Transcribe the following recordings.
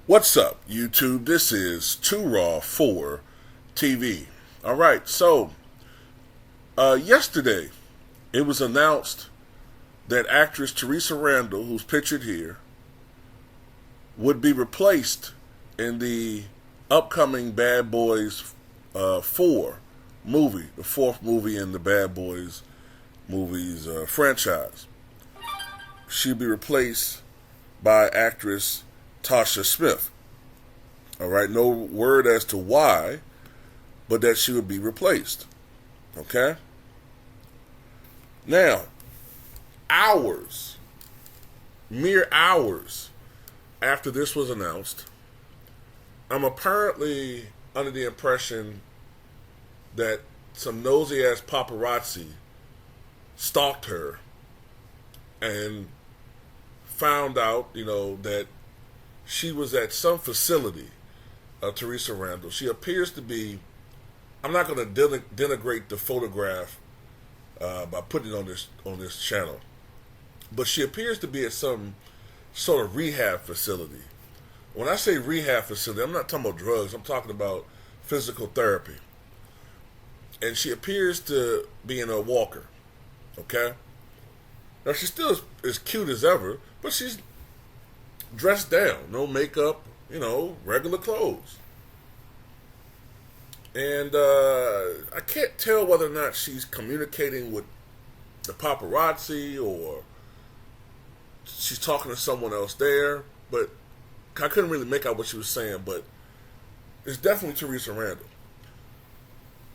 What's up, YouTube? This is Too Raw for TV. All right, so yesterday it was announced that actress Teresa Randle, who's pictured here, would be replaced in the upcoming Bad Boys 4 movie, the fourth movie in the Bad Boys movies franchise. She'll be replaced by actress Tasha Smith. All right, no word as to why, but that she would be replaced. Okay? Now, mere hours after this was announced, I'm apparently under the impression that some nosy ass paparazzi stalked her and found out, that she was at some facility, Teresa Randle. She appears to be, I'm not going to denigrate the photograph by putting it on this channel, but she appears to be at some sort of rehab facility. When I say rehab facility, I'm not talking about drugs. I'm talking about physical therapy. And she appears to be in a walker. Okay? Now, she's still as cute as ever, but she's dressed down. No makeup, regular clothes. And I can't tell whether or not she's communicating with the paparazzi or she's talking to someone else there. But I couldn't really make out what she was saying, but it's definitely Teresa Randle.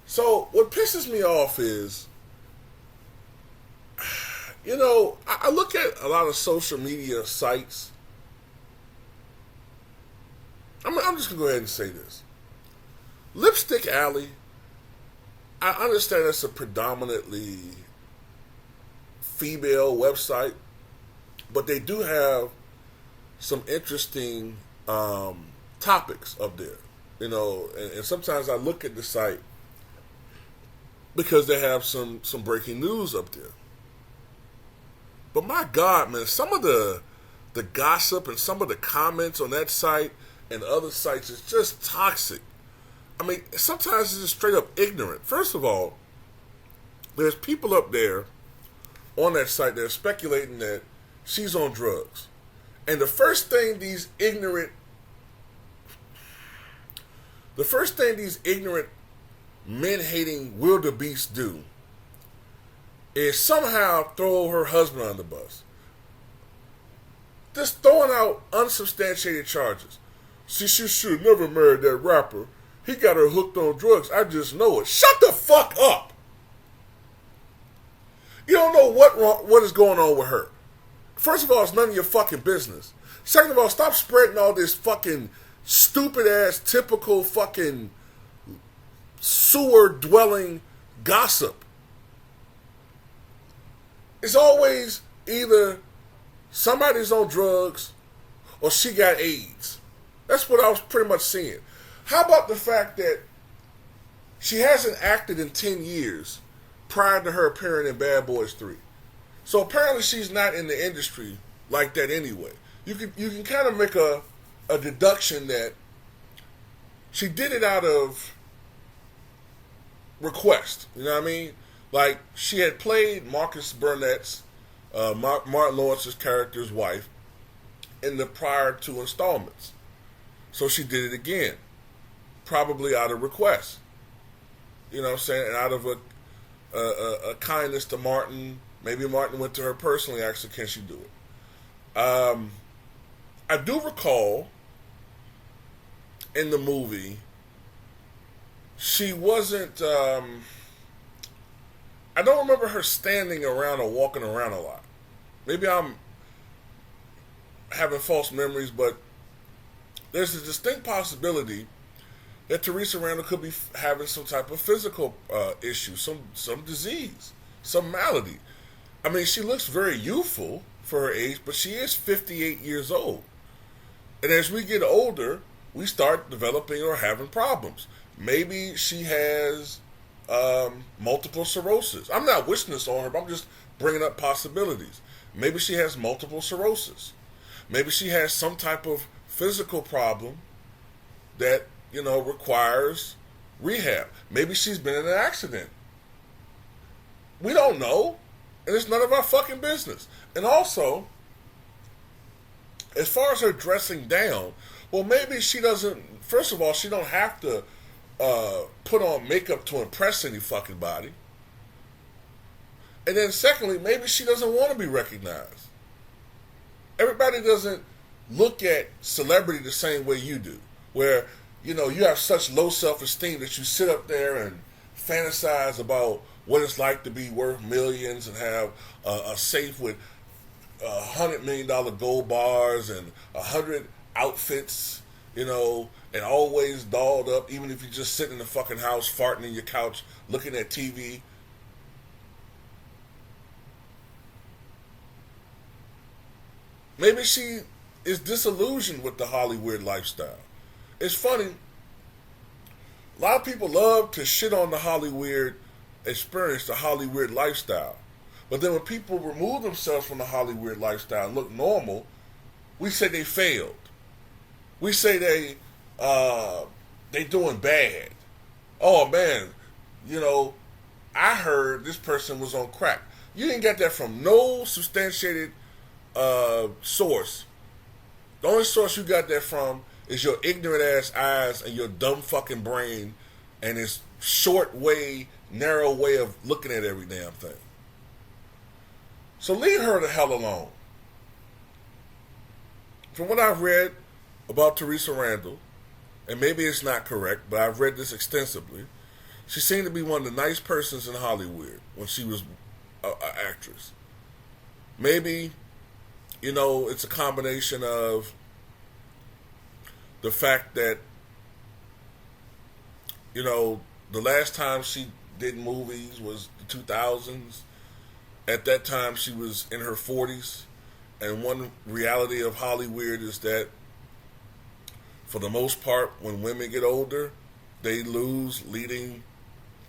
So what pisses me off is, I look at a lot of social media sites. I'm just going to go ahead and say this. Lipstick Alley, I understand it's a predominantly female website, but they do have some interesting topics up there. And sometimes I look at the site because they have some breaking news up there. But my God, man, some of the gossip and some of the comments on that site and other sites is just toxic. I mean, sometimes it's just straight up ignorant. First of all, there's people up there on that site that are speculating that she's on drugs. And the first thing these ignorant men-hating wildebeests do is somehow throw her husband on the bus. Just throwing out unsubstantiated charges. She should have never married that rapper. He got her hooked on drugs. I just know it. Shut the fuck up. You don't know what is going on with her. First of all, it's none of your fucking business. Second of all, stop spreading all this fucking stupid ass, typical fucking sewer dwelling gossip. It's always either somebody's on drugs or she got AIDS. That's what I was pretty much seeing. How about the fact that she hasn't acted in 10 years prior to her appearing in Bad Boys 3? So apparently she's not in the industry like that anyway. You can kind of make a deduction that she did it out of request. You know what I mean? Like, she had played Marcus Burnett's, Martin Lawrence's character's wife in the prior two installments. So she did it again. Probably out of request. You know what I'm saying? And out of a kindness to Martin. Maybe Martin went to her personally, asked her, can she do it? I do recall in the movie, she wasn't, I don't remember her standing around or walking around a lot. Maybe I'm having false memories, but there's a distinct possibility that Teresa Randle could be having some type of physical issue, some disease, some malady. I mean, she looks very youthful for her age, but she is 58 years old. And as we get older, we start developing or having problems. Maybe she has multiple sclerosis. I'm not wishing this on her, but I'm just bringing up possibilities. Maybe she has multiple sclerosis. Maybe she has some type of physical problem that, requires rehab. Maybe she's been in an accident. We don't know. And it's none of our fucking business. And also, as far as her dressing down, well, maybe she doesn't, first of all, she don't have to put on makeup to impress any fucking body. And then secondly, maybe she doesn't want to be recognized. Everybody doesn't look at celebrity the same way you do, where, you have such low self-esteem that you sit up there and fantasize about what it's like to be worth millions and have a safe with $100 million gold bars and 100 outfits, and always dolled up, even if you just sit in the fucking house farting in your couch looking at TV. Maybe she is disillusioned with the Hollywood lifestyle. It's funny. A lot of people love to shit on the Hollywood experience, the Hollywood lifestyle. But then when people remove themselves from the Hollywood lifestyle and look normal, we say they failed. We say they doing bad. Oh man, I heard this person was on crack. You didn't get that from no substantiated source. The only source you got that from is your ignorant ass eyes and your dumb fucking brain and its narrow way of looking at every damn thing. So leave her the hell alone. From what I've read about Teresa Randle, and maybe it's not correct, but I've read this extensively, she seemed to be one of the nice persons in Hollywood when she was an actress. Maybe, it's a combination of the fact that, the last time she did movies was the 2000s. At that time, she was in her 40s. And one reality of Hollywood is that, for the most part, when women get older, they lose leading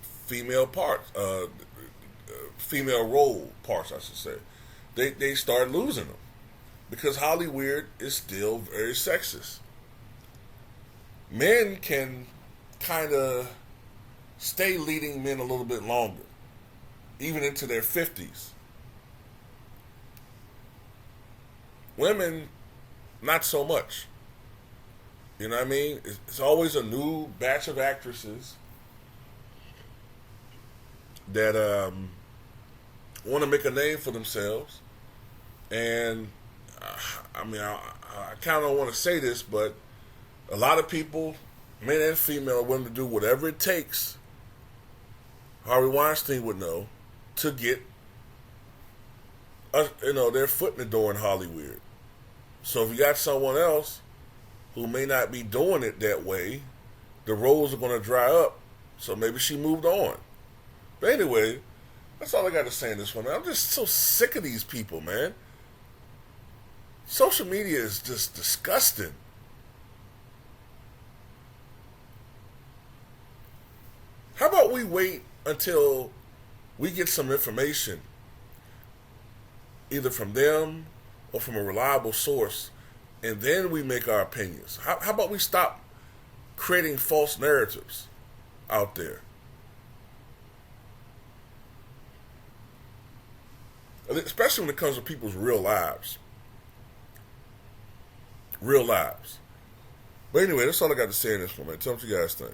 female parts, female role parts, I should say. They start losing them. Because Hollywood is still very sexist. Men can kind of stay leading men a little bit longer, even into their 50s. Women, not so much. You know what I mean? It's always a new batch of actresses that want to make a name for themselves. And, I kind of don't want to say this, but a lot of people, men and female, are willing to do whatever it takes, Harvey Weinstein would know, to get their foot in the door in Hollywood. So if you got someone else who may not be doing it that way, the roles are going to dry up. So maybe she moved on. But anyway, that's all I got to say in this one. I'm just so sick of these people, man. Social media is just disgusting. How about we wait until we get some information, either from them or from a reliable source, and then we make our opinions? How about we stop creating false narratives out there? Especially when it comes to people's real lives. Real lives. But anyway, that's all I got to say in this one, man. Tell me what you guys think.